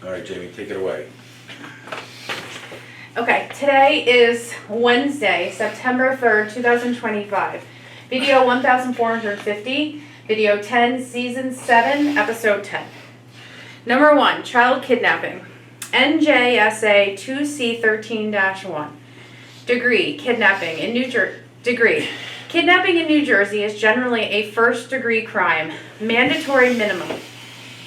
All right, Jamie, take it away. Okay, today is Wednesday, September 3rd, 2025. Video 1450, video 10, season 7, episode 10. Number 1, child kidnapping. NJSA 2C13-1. Degree, kidnapping in New Jersey. Degree. Kidnapping in New Jersey is generally a first-degree crime. Mandatory minimum.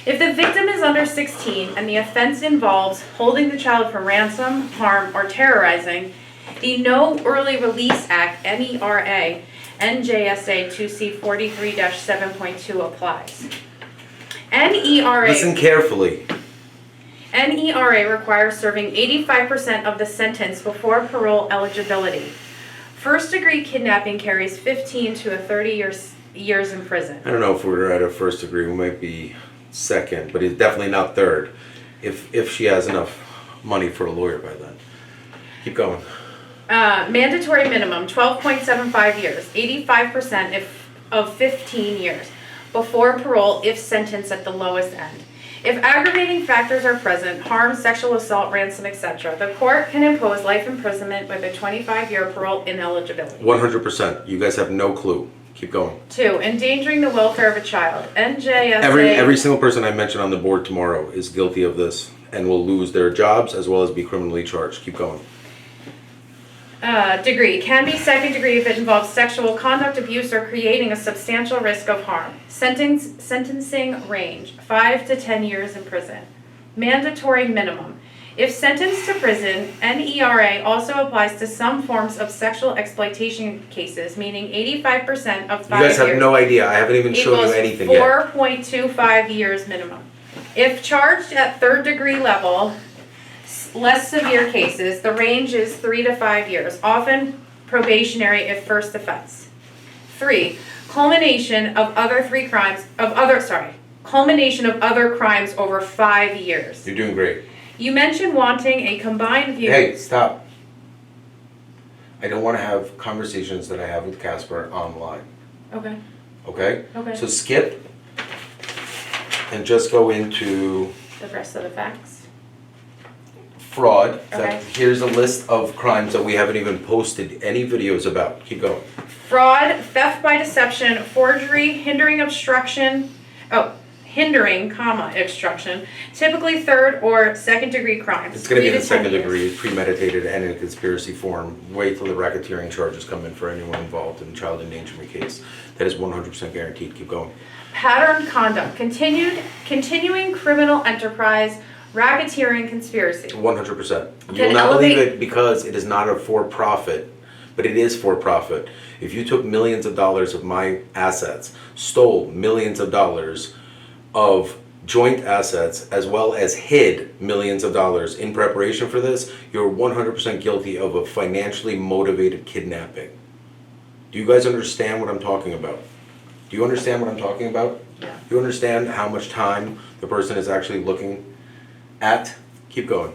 If the victim is under 16 and the offense involves holding the child for ransom, harm, or terrorizing, the No Early Release Act, NERA, NJSA 2C43-7.2 applies. NERA. Listen carefully. NERA requires serving 85% of the sentence before parole eligibility. First-degree kidnapping carries 15 to 30 years in prison. I don't know if we're at a first degree. We might be second, but it's definitely not third. If she has enough money for a lawyer by then. Keep going. Mandatory minimum 12.75 years, 85% of 15 years before parole if sentenced at the lowest end. If aggravating factors are present, harm, sexual assault, ransom, etc., the court can impose life imprisonment with a 25-year parole ineligibility. 100%. You guys have no clue. Keep going. 2, endangering the welfare of a child. NJSA. Every single person I mention on the board tomorrow is guilty of this and will lose their jobs as well as be criminally charged. Keep going. Degree. Can be second degree if it involves sexual conduct, abuse, or creating a substantial risk of harm. Sentencing range, 5 to 10 years in prison. Mandatory minimum. If sentenced to prison, NERA also applies to some forms of sexual exploitation cases, meaning 85% of 5 years. You guys have no idea. I haven't even shown you anything yet. 4.25 years minimum. If charged at third degree level, less severe cases, the range is 3 to 5 years, often probationary if first offense. 3, culmination of other crimes over 5 years. You're doing great. You mentioned wanting a combined view. Hey, stop. I don't want to have conversations that I have with Casper online. Okay. Okay? Okay. So skip and just go into The rest of the facts. fraud. Okay. Here's a list of crimes that we haven't even posted any videos about. Keep going. Fraud, theft by deception, forgery, hindering, obstruction, typically third or second degree crimes. It's going to be 3 the to 10 second years. degree, premeditated, and in a conspiracy form. Wait till the racketeering charges come in for anyone involved in the child endangerment case. That is 100% guaranteed. Keep going. Pattern conduct, continuing criminal enterprise, racketeering, conspiracy. 100%. You Can will not elevate- believe it because it is not a for-profit, but it is for-profit. If you took millions of dollars of my assets, stole millions of dollars of joint assets, as well as hid millions of dollars in preparation for this, you're 100% guilty of a financially motivated kidnapping. Do you guys understand what I'm talking about? Do you understand what I'm talking about? Yeah. Do you understand how much time the person is actually looking at? Keep going.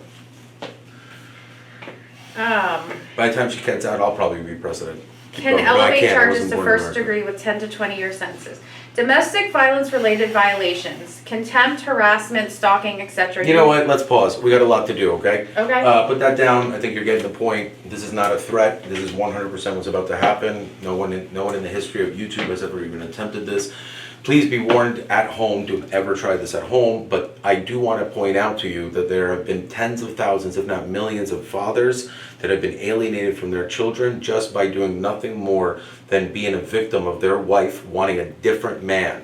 By the time she gets out, I'll probably be president. Keep Can going. No, I elevate can't. I charges wasn't to born in first America. degree with 10 to 20 year sentences. Domestic violence related violations, contempt, harassment, stalking, etc. You know what? Let's pause. We got a lot to do, okay? Okay. Put that down. I think you're getting the point. This is not a threat. This is 100% what's about to happen. No one in the history of YouTube has ever even attempted this. Please be warned at home, don't ever try this at home, but I do want to point out to you that there have been tens of thousands, if not millions of fathers that have been alienated from their children just by doing nothing more than being a victim of their wife wanting a different man.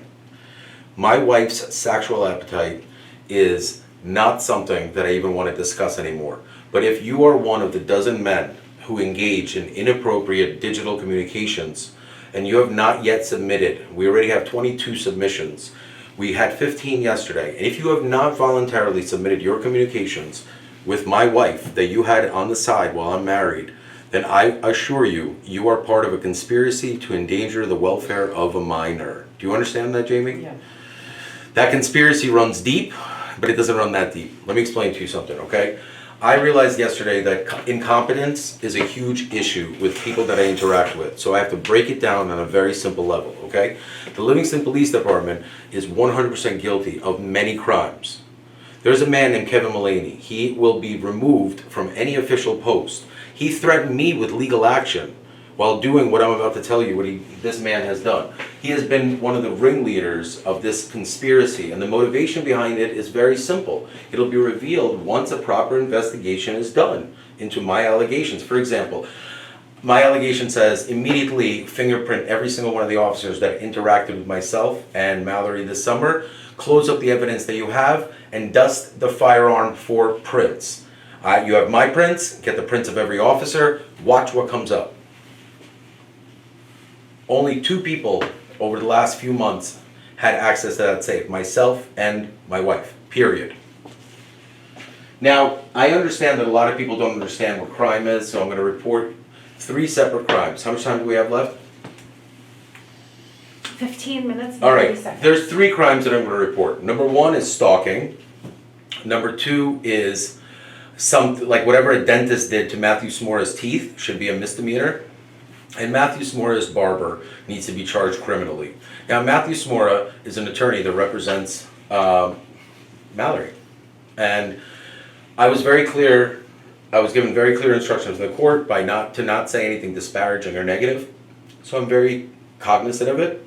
My wife's sexual appetite is not something that I even want to discuss anymore. But if you are one of the dozen men who engage in inappropriate digital communications, and you have not yet submitted, we already have 22 submissions. We had 15 yesterday. And if you have not voluntarily submitted your communications with my wife that you had on the side while I'm married, then I assure you, you are part of a conspiracy to endanger the welfare of a minor. Do you understand that, Jamie? Yeah. That conspiracy runs deep, but it doesn't run that deep. Let me explain to you something, okay? I realized yesterday that incompetence is a huge issue with people that I interact with. So I have to break it down on a very simple level, okay? The Livingston Police Department is 100% guilty of many crimes. There's a man named Kevin Mullaney. He will be removed from any official post. He threatened me with legal action while doing what I'm about to tell you, this man has done. He has been one of the ringleaders of this conspiracy, and the motivation behind it is very simple. It'll be revealed once a proper investigation is done into my allegations. For example, my allegation says immediately fingerprint every single one of the officers that interacted with myself and Mallory this summer, close up the evidence that you have, and dust the firearm for prints. You have my prints, get the prints of every officer, watch what comes up. Only 2 people over the last few months had access to that safe, myself and my wife, period. Now, I understand that a lot of people don't understand what crime is, so I'm going to report 3 separate crimes. How much time do we have left? 15 minutes and All 30 right, seconds. there's 3 crimes that I'm going to report. Number 1 is stalking. Number 2 is something like whatever a dentist did to Matthew Smora's teeth should be a misdemeanor. And Matthew Smora's barber needs to be charged criminally. Now, Matthew Smora is an attorney that represents Mallory. And I was very clear, I was given very clear instructions from the court to not say anything disparaging or negative. So I'm very cognizant of it.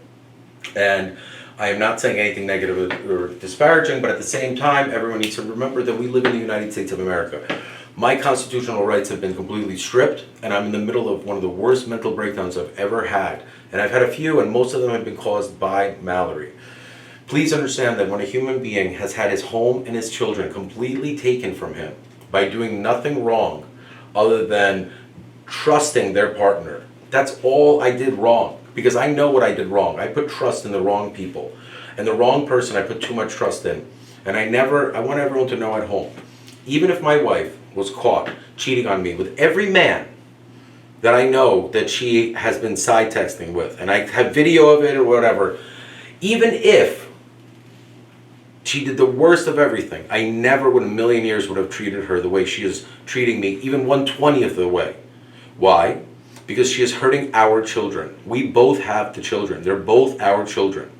And I am not saying anything negative or disparaging, but at the same time, everyone needs to remember that we live in the United States of America. My constitutional rights have been completely stripped, and I'm in the middle of one of the worst mental breakdowns I've ever had. And I've had a few, and most of them have been caused by Mallory. Please understand that when a human being has had his home and his children completely taken from him by doing nothing wrong other than trusting their partner, that's all I did wrong, because I know what I did wrong. I put trust in the wrong people, and the wrong person I put too much trust in. And I want everyone to know at home, even if my wife was caught cheating on me with every man that I know that she has been side texting with, and I have video of it or whatever, even if she did the worst of everything, I never in a million years would have treated her the way she is treating me, even 1/20th of the way. Why? Because she is hurting our children. We both have the children. They're both our children.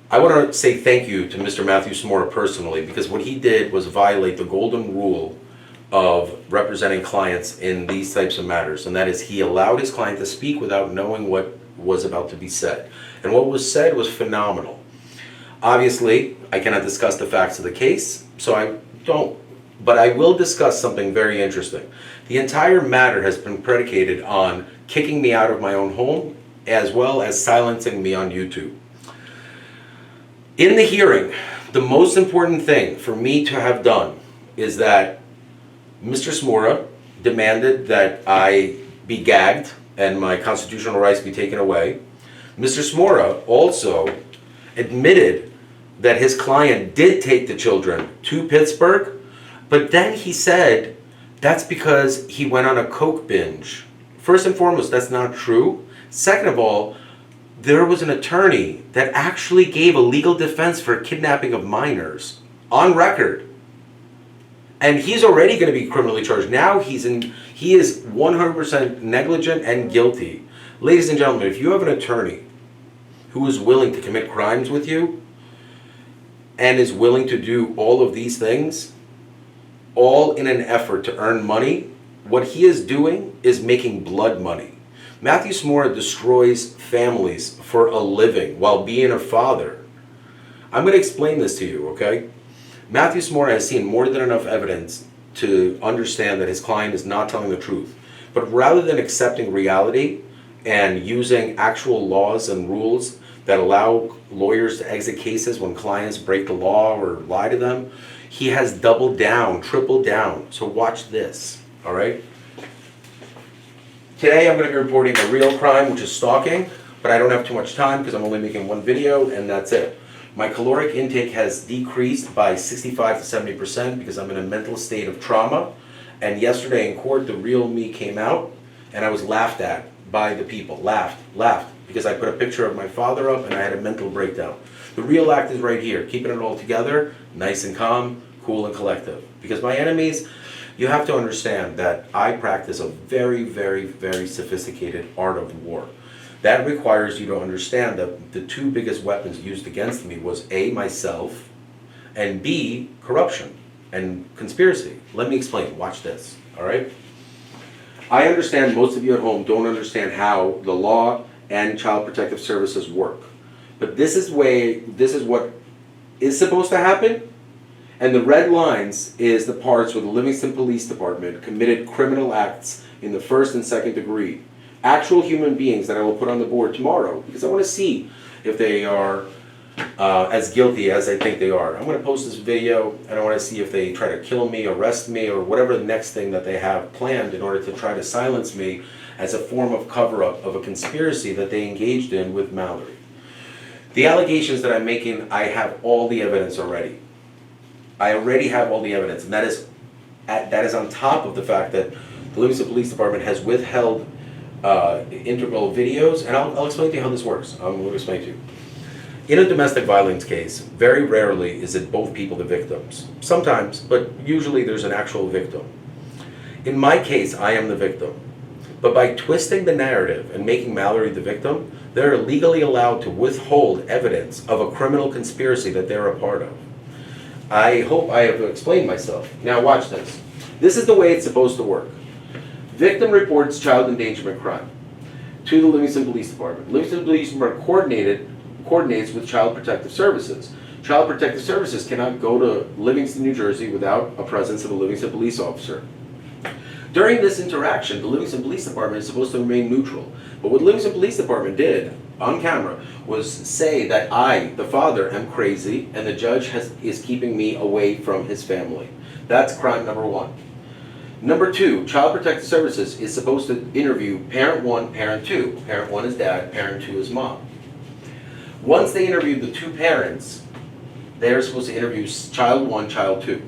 I want to say thank you to Mr. Matthew Smora personally, because what he did was violate the golden rule of representing clients in these types of matters, and that is he allowed his client to speak without knowing what was about to be said. And what was said was phenomenal. Obviously, I cannot discuss the facts of the case, so I don't, but I will discuss something very interesting. The entire matter has been predicated on kicking me out of my own home, as well as silencing me on YouTube. In the hearing, the most important thing for me to have done is that Mr. Smora demanded that I be gagged and my constitutional rights be taken away. Mr. Smora also admitted that his client did take the children to Pittsburgh, but then he said that's because he went on a coke binge. First and foremost, that's not true. Second of all, there was an attorney that actually gave a legal defense for kidnapping of minors on record. And he's already going to be criminally charged. Now he is 100% negligent and guilty. Ladies and gentlemen, if you have an attorney who is willing to commit crimes with you and is willing to do all of these things, all in an effort to earn money, what he is doing is making blood money. Matthew Smora destroys families for a living while being a father. I'm going to explain this to you, okay? Matthew Smora has seen more than enough evidence to understand that his client is not telling the truth. But rather than accepting reality and using actual laws and rules that allow lawyers to exit cases when clients break the law or lie to them, he has doubled down, tripled down. So watch this, all right? Today I'm going to be reporting a real crime, which is stalking, but I don't have too much time because I'm only making one video and that's it. My caloric intake has decreased by 65 to 70% because I'm in a mental state of trauma. And yesterday in court, the real me came out and I was laughed at by the people. Laughed, because I put a picture of my father up and I had a mental breakdown. The real act is right here, keeping it all together, nice and calm, cool and collective. Because my enemies, you have to understand that I practice a very, very, very sophisticated art of war. That requires you to understand that the 2 biggest weapons used against me was A, myself, and B, corruption and conspiracy. Let me explain. Watch this, all right? I understand most of you at home don't understand how the law and Child Protective Services work. But this is what is supposed to happen, and the red lines is the parts where the Livingston Police Department committed criminal acts in the first and second degree. Actual human beings that I will put on the board tomorrow, because I want to see if they are as guilty as I think they are. I'm going to post this video, and I want to see if they try to kill me, arrest me, or whatever the next thing that they have planned in order to try to silence me as a form of cover-up of a conspiracy that they engaged in with Mallory. The allegations that I'm making, I have all the evidence already. I already have all the evidence, and that is on top of the fact that the Livingston Police Department has withheld integral videos, and I'll explain to you how this works. I'm going to explain to you. In a domestic violence case, very rarely is it both people the victims. Sometimes, but usually there's an actual victim. In my case, I am the victim. But by twisting the narrative and making Mallory the victim, they're legally allowed to withhold evidence of a criminal conspiracy that they're a part of. I hope I have explained myself. Now watch this. This is the way it's supposed to work. Victim reports child endangerment crime to the Livingston Police Department. Livingston Police Department coordinates with Child Protective Services. Child Protective Services cannot go to Livingston, New Jersey without a presence of a Livingston police officer. During this interaction, the Livingston Police Department is supposed to remain neutral. But what the Livingston Police Department did, on camera, was say that I, the father, am crazy and the judge is keeping me away from his family. That's crime number one. Number two, Child Protective Services is supposed to interview parent one, parent two. Parent one is dad, parent two is mom. Once they interviewed the two parents, they're supposed to interview child one, child two.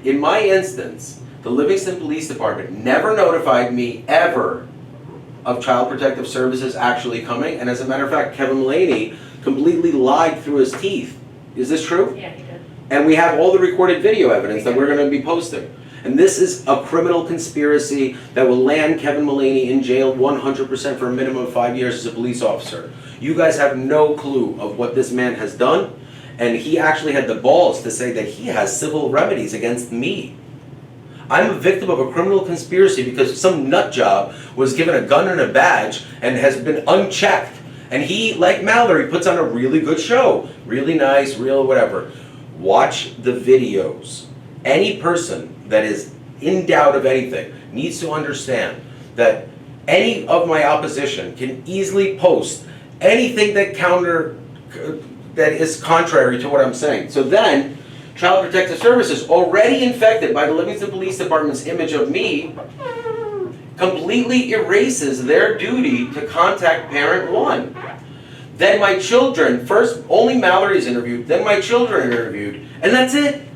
In my instance, the Livingston Police Department never notified me ever of Child Protective Services actually coming, and as a matter of fact, Kevin Mullaney completely lied through his teeth. Is this true? Yeah, he did. And we have all the recorded video evidence that we're going to be posting. And this is a criminal conspiracy that will land Kevin Mullaney in jail 100% for a minimum of 5 years as a police officer. You guys have no clue of what this man has done, and he actually had the balls to say that he has civil remedies against me. I'm a victim of a criminal conspiracy because some nut job was given a gun and a badge and has been unchecked. And he, like Mallory, puts on a really good show. Really nice, real whatever. Watch the videos. Any person that is in doubt of anything needs to understand that any of my opposition can easily post anything that is contrary to what I'm saying. So then, Child Protective Services, already infected by the Livingston Police Department's image of me, completely erases their duty to contact parent one. Then my children, first only Mallory's interviewed, then my children are interviewed, and that's it.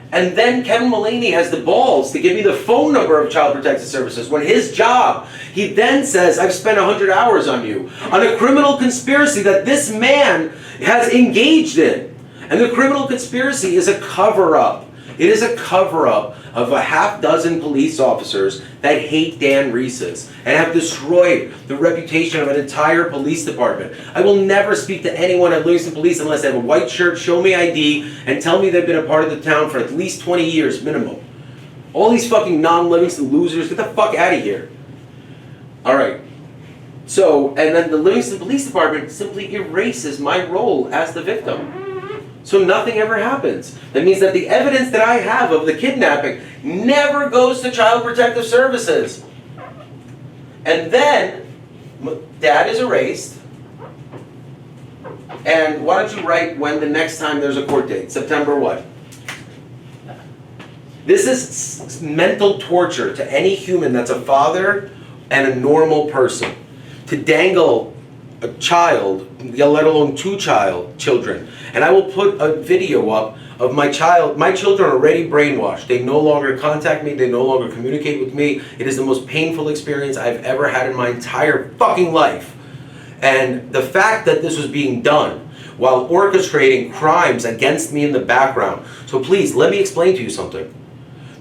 And then Kevin Mullaney has the balls to give me the phone number of Child Protective Services when his job, he then says, I've spent 100 hours on you, on a criminal conspiracy that this man has engaged in. And the criminal conspiracy is a cover-up. It is a cover-up of a half dozen police officers that hate Dan Reeses and have destroyed the reputation of an entire police department. I will never speak to anyone at Livingston Police unless they have a white shirt, show me ID, and tell me they've been a part of the town for at least 20 years minimum. All these fucking non-Livingston losers, get the fuck out of here. Alright. So, and then the Livingston Police Department simply erases my role as the victim. So nothing ever happens. That means that the evidence that I have of the kidnapping never goes to Child Protective Services. And then, Dad is erased. And why don't you write when the next time there's a court date? September what? This is mental torture to any human that's a father and a normal person. To dangle a child, let alone two children. And I will put a video up of my child. My children are already brainwashed. They no longer contact me. They no longer communicate with me. It is the most painful experience I've ever had in my entire fucking life. And the fact that this was being done while orchestrating crimes against me in the background. So please, let me explain to you something.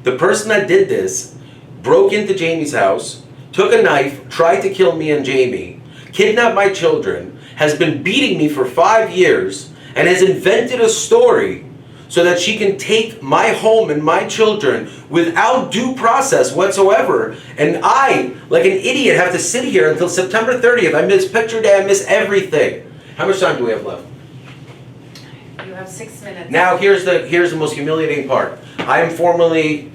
The person that did this broke into Jamie's house, took a knife, tried to kill me and Jamie, kidnapped my children, has been beating me for 5 years, and has invented a story so that she can take my home and my children without due process whatsoever. And I, like an idiot, have to sit here until September 30th. I miss picture day, I miss everything. How much time do we have left? You have 6 minutes. Now here's the most humiliating part. I am formally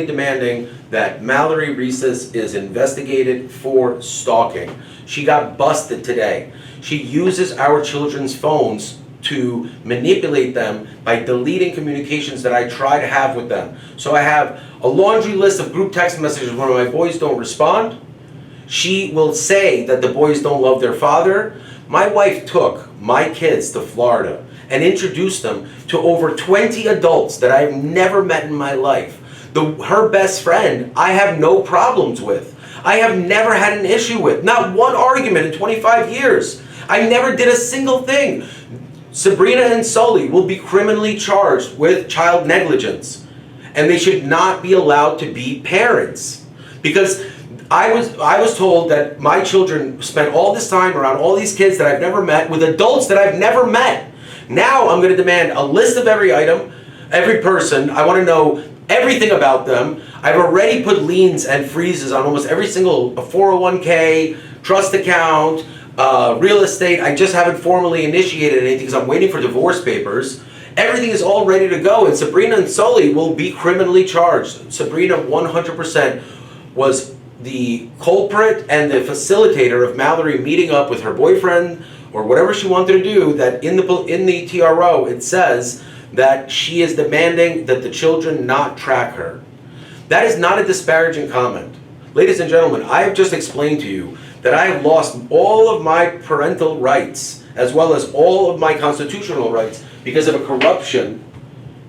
demanding that Mallory Reeses is investigated for stalking. She got busted today. She uses our children's phones to manipulate them by deleting communications that I try to have with them. So I have a laundry list of group text messages where my boys don't respond. She will say that the boys don't love their father. My wife took my kids to Florida and introduced them to over 20 adults that I've never met in my life. Her best friend, I have no problems with. I have never had an issue with. Not one argument in 25 years. I never did a single thing. Sabrina and Sully will be criminally charged with child negligence. And they should not be allowed to be parents. Because I was told that my children spent all this time around all these kids that I've never met with adults that I've never met. Now I'm going to demand a list of every item, every person. I want to know everything about them. I've already put liens and freezes on almost every single 401k, trust account, real estate. I just haven't formally initiated anything because I'm waiting for divorce papers. Everything is all ready to go, and Sabrina and Sully will be criminally charged. Sabrina 100% was the culprit and the facilitator of Mallory meeting up with her boyfriend or whatever she wanted to do. That in the TRO it says that she is demanding that the children not track her. That is not a disparaging comment. Ladies and gentlemen, I have just explained to you that I have lost all of my parental rights as well as all of my constitutional rights because of a corruption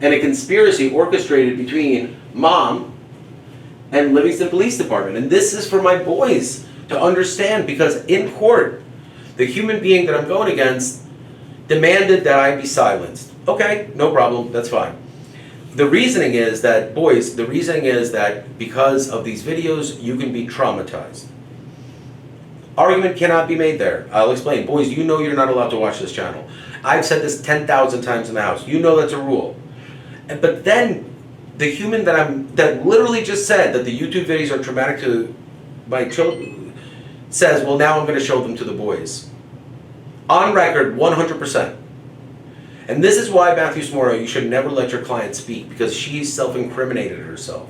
and a conspiracy orchestrated between Mom and Livingston Police Department. And this is for my boys to understand, because in court, the human being that I'm going against demanded that I be silenced. Okay, no problem, that's fine. The reasoning is that, boys, because of these videos, you can be traumatized. Argument cannot be made there. I'll explain. Boys, you know you're not allowed to watch this channel. I've said this 10,000 times in the house. You know that's a rule. But then, the human that literally just said that the YouTube videos are traumatic to my children says, well, now I'm going to show them to the boys. On record, 100%. And this is why, Matthew Smora, you should never let your client speak, because she's self-incriminated herself.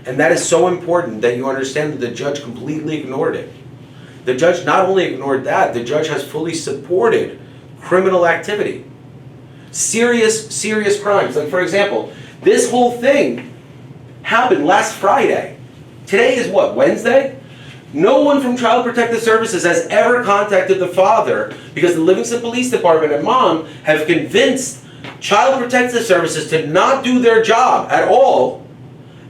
And that is so important that you understand that the judge completely ignored it. The judge not only ignored that, the judge has fully supported criminal activity. Serious crimes. Like, for example, this whole thing happened last Friday. Today is what, Wednesday? No one from Child Protective Services has ever contacted the father, because the Livingston Police Department and Mom have convinced Child Protective Services to not do their job at all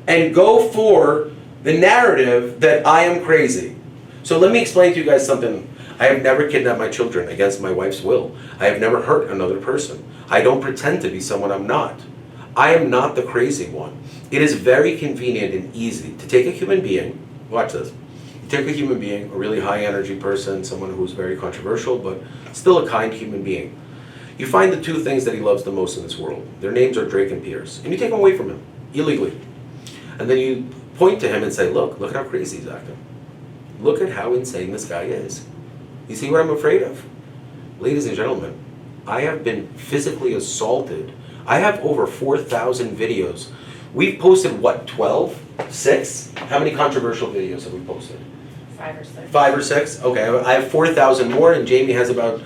and go for the narrative that I am crazy. So let me explain to you guys something. I have never kidnapped my children against my wife's will. I have never hurt another person. I don't pretend to be someone I'm not. I am not the crazy one. It is very convenient and easy to take a human being, watch this, take a human being, a really high energy person, someone who's very controversial, but still a kind human being. You find the two things that he loves the most in this world. Their names are Drake and Pierce. And you take them away from him, illegally. And then you point to him and say, look at how crazy he's acting. Look at how insane this guy is. You see what I'm afraid of? Ladies and gentlemen, I have been physically assaulted. I have over 4,000 videos. We've posted, what, 12? 6? How many controversial videos have we posted? 5 or 6. 5 or 6? Okay, I have 4,000 more, and Jamie has about,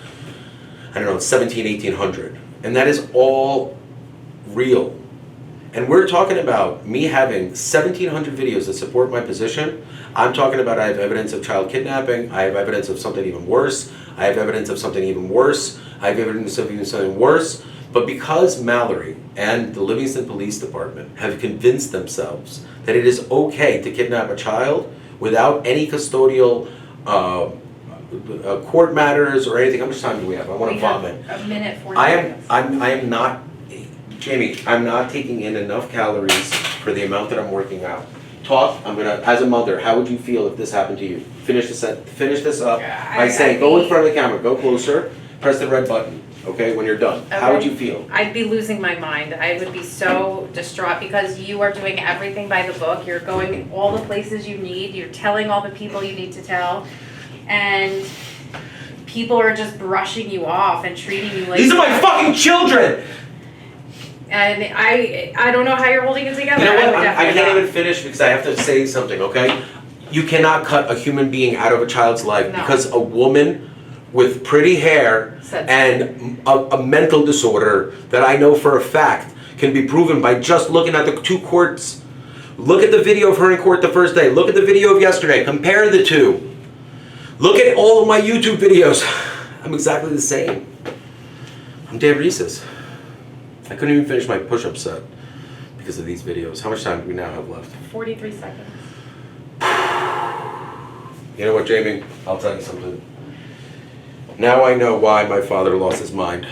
1,800. And that is all real. And we're talking about me having 1,700 videos that support my position. I'm talking about I have evidence of child kidnapping. I have evidence of something even worse. I have evidence of something even worse. I have evidence of even something worse. But because Mallory and the Livingston Police Department have convinced themselves that it is okay to kidnap a child without any custodial court matters or anything. How much time do we have? I want to vomit. A minute 40 seconds. I am not, Jamie, I'm not taking in enough calories for the amount that I'm working out. Talk, as a mother, how would you feel if this happened to you? Finish this up by saying, go in front of the camera, go closer, press the red button. okay, when you're done. How would Okay. you feel? I'd be losing my mind. I would be so distraught because you are doing everything by the book. You're going all the places you need. You're telling all the people you need to tell. And people are just brushing you off and treating you like... These are my fucking children! And I don't know how you're holding it together. You know I what? would I definitely can't not. even finish because I have to say something, okay? You cannot cut a human being out of a child's life No. because a woman with pretty hair Said and a mental disorder that I know for a fact can be proven by just looking at the two courts. Look at the video of her in court the first day. Look at the video of yesterday. Compare the two. Look at all of my YouTube videos. I'm exactly the same. I'm Dan Reeses. I couldn't even finish my push-up set because of these videos. How much time do we now have left? 43 seconds. You know what, Jamie? I'll tell you something. Now I know why my father lost his mind.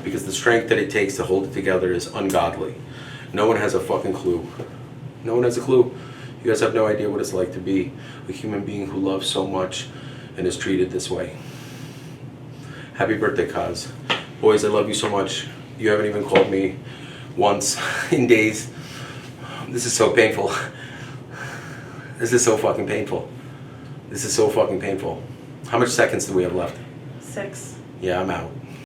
Because the strength that it takes to hold it together is ungodly. No one has a fucking clue. No one has a clue. You guys have no idea what it's like to be a human being who loves so much and is treated this way. Happy birthday, Kaz. Boys, I love you so much. You haven't even called me once in days. This is so painful. This is so fucking painful. This is so fucking painful. How much seconds do we have left? 6. Yeah, I'm out.